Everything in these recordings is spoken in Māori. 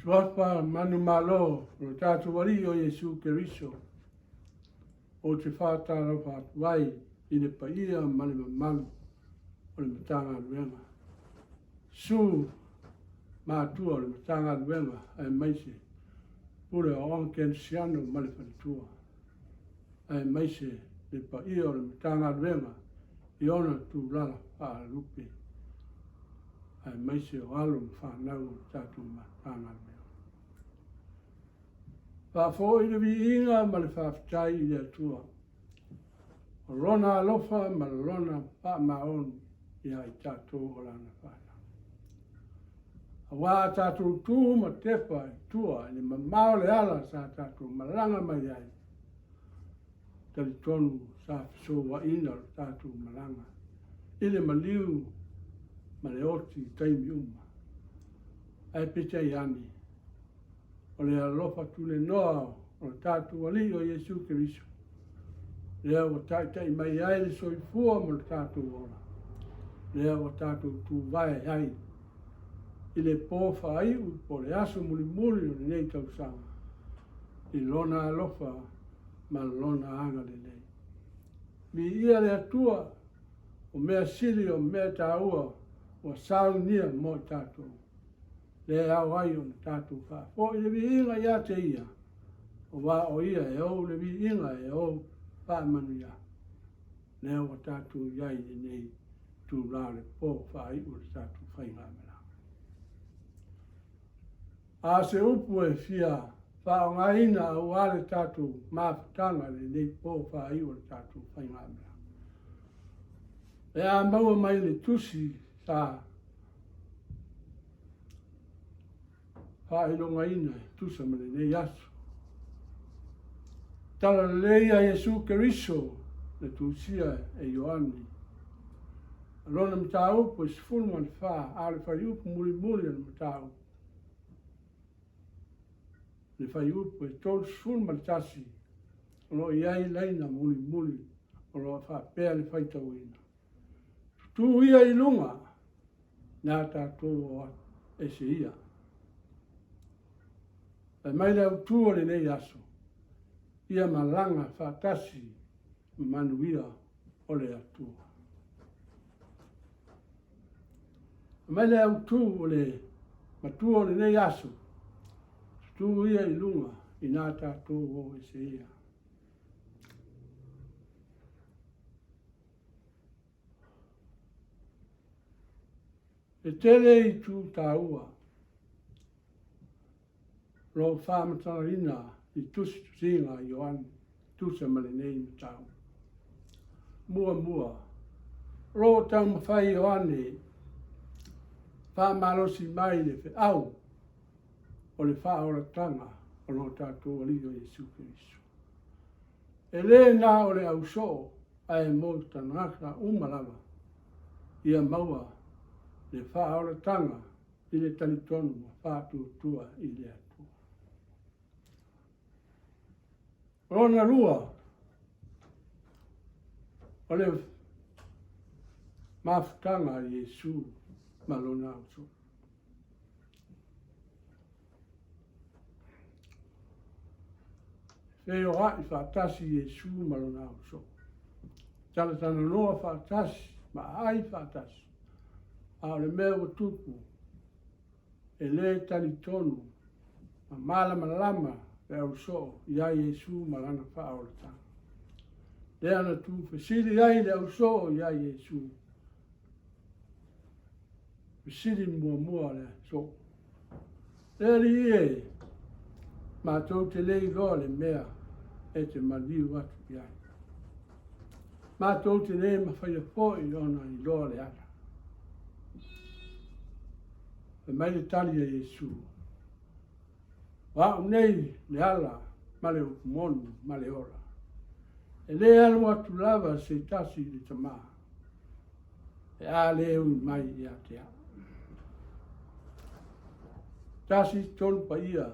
Suapa manu malo, no tātu wari o Yesu Keriso. O te whātara whātuai, i ne paia mani manu, o le matanga ruenga. Su mātua o le matanga ruenga, ai maise, pure o onken siano mani whanitua. Ai maise, le paia o le matanga ruenga, i ona tu lala wha lupe. Ai maise o alu whanau tātu matanga ruenga. Whafo i le viinga ma le whaftai i le atua. O rona alofa ma le rona pa maon i ai tātou o lana whana. A wā tātou tū ma tepa i tua i le mamao le ala sa tātou malanga mai ai. Tali tonu sa fiso wa ina o tātou malanga. I le maliu ma le oti taimi uma. Ai pita i ani. O le alofa tule noa o tātou wali o Yesu Keriso. Lea o tai mai ai le soifua mo le tātou ora. Lea o tātou tu vai ai. I le pōwha ai u po le aso muli muli o le nei tau sanga. I lona alofa ma lona anga le nei. Mi ia le atua o mea sili o mea tāua o saunia mo tātou. Le au ai o tātou wha. O i le viinga ia te ia. O wā o ia e au le viinga e au wha manu ia. Le au o tātou iai e nei tū rā le pō wha i o le tātou whainga mera. A se upu e fia wha o ngaina au ale tātou māwhitanga le nei pō wha i o le tātou whainga mera. Le a maua mai le tusi sa whaelonga ina e tusa mene nei aso. Tala leia Yesu Keriso le tusia e Ioani. Rona mtau po sifunu man wha ale whaiupu muli muli an mtau. Le whaiupu e tolu sifunu man tasi. Ono iai leina muli muli. Ono wha pēa le whaitau ina. Tu ia i lunga. Nā tātou o e se ia. E mai leo tua le nei aso. Ia malanga whātasi manuia o le atua. E mai leo tua le matua le nei aso. Tu ia i lunga i nā tātou o e se ia. E tele i tu tāua. Ro whāmatarina i tusi tusinga i oan tusa male nei matau. Mua mua. Ro tau mawhai i oane whāmarosi mai le whi au o le whaoratanga o no tātou aliyo Yesu Keriso. E le nā o le au so a e mo tanaka umalawa ia maua le whaoratanga i le talitonu ma whātutua i le atu. Rona rua, o le mawhitanga Yesu malona auso. Wheo hai whātasi Yesu malona auso. Talatana noa whātasi, ma ai whātasi. A le mea o tupu, e le talitonu, ma malama le au so ia Yesu malana whaorata. Le ana tu whesiri ai le au so ia Yesu. Whesiri mua le so. Le ri e mātou te lei loa le mea e te maliu atu iai. Mātou te lei mawhaia pōi ona i loa le ana. E mai le tali a Yesu. Wa nei le ala male o monu male ora. E le ala atu lava se tasi le tama. E a le ui mai i a te a. Tasi tonu pa ia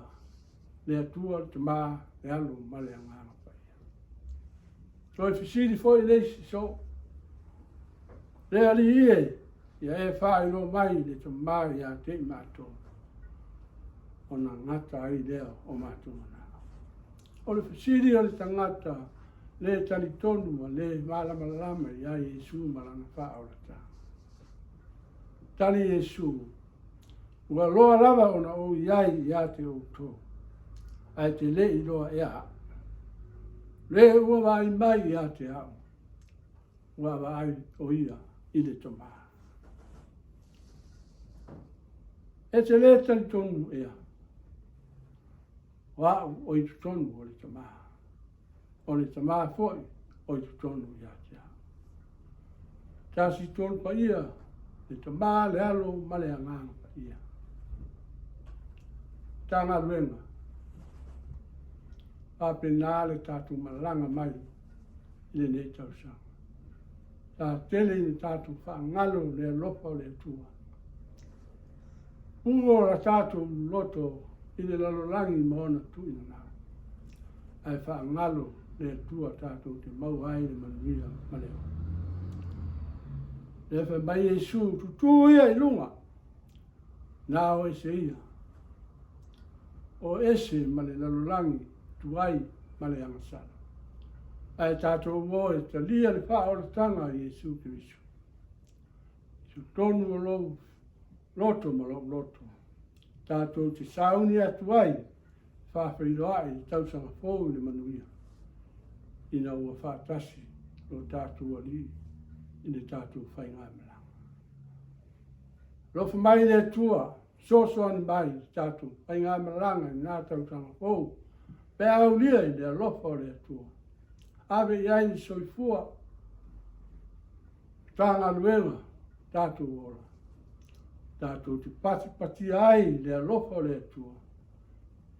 le atua le tama le alu male angana pa ia. So e fisiri foi leisi so. Le ali ie ia e whae no mai le tama i a te mato. ona ngata ai lea o mātuna. O le fasiri o le tangata le tali tonu ma le malama lama ia Yesu malana wha o ta. Tali Yesu, ua loa lava ona o iai ia te o tō. Ai te le i loa ea. Le ua vai mai ia te au. Ua vai o ia i le toma. E te le tali tonu ea. Wa o i tonu o le toma. O le tama foi o i tonu ia te au. Tasi tonu pa ia, le tama le alo ma le anganga pa ia. Tanga luenga. Pape nā le tātou malanga mai i le nei tausanga. Tā tele ni tātou whaangalo le lopa le tua. Ungo la tātou loto i le lalolangi maona tuina nā. Ai whaangalo le tua tātou te mau ai le manuia maleo. Le wha mai Yesu tutu ia i lunga. Nā o ese ia. O ese ma le lalolangi tuai ma le angasala. Ai tātou moe ta lia le wha o le tanga i Yesu Kirisu. Su tonu o lou loto ma lou loto. Tātou te sauni atu ai whawhairoa i tausanga fōu le manuia. Ina ua whātasi o tātou ali i le tātou whaingai mala. Lofa mai le tua, sosoani mai tātou whaingai malanga i nā tausanga fōu. Pe au lia i le lofa o le tua. Ave iai ni soifua. Tanga luenga tātou ora. Tātou te pati ai le lofa o le tua.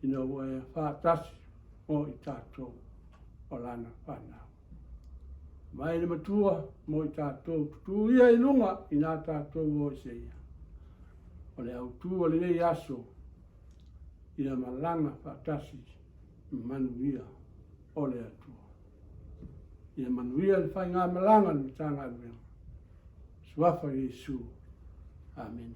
Ina ua e whātasi o i tātou o lana whanau. Mai le matua mo i tātou tutu ia i lunga i nā tātou o se ia. O le au tua le nei aso i na malanga whātasi manuia o le atua. Ia manuia le whai ngā malanga ni tāngā luenga. Suafa Yesu. Amen.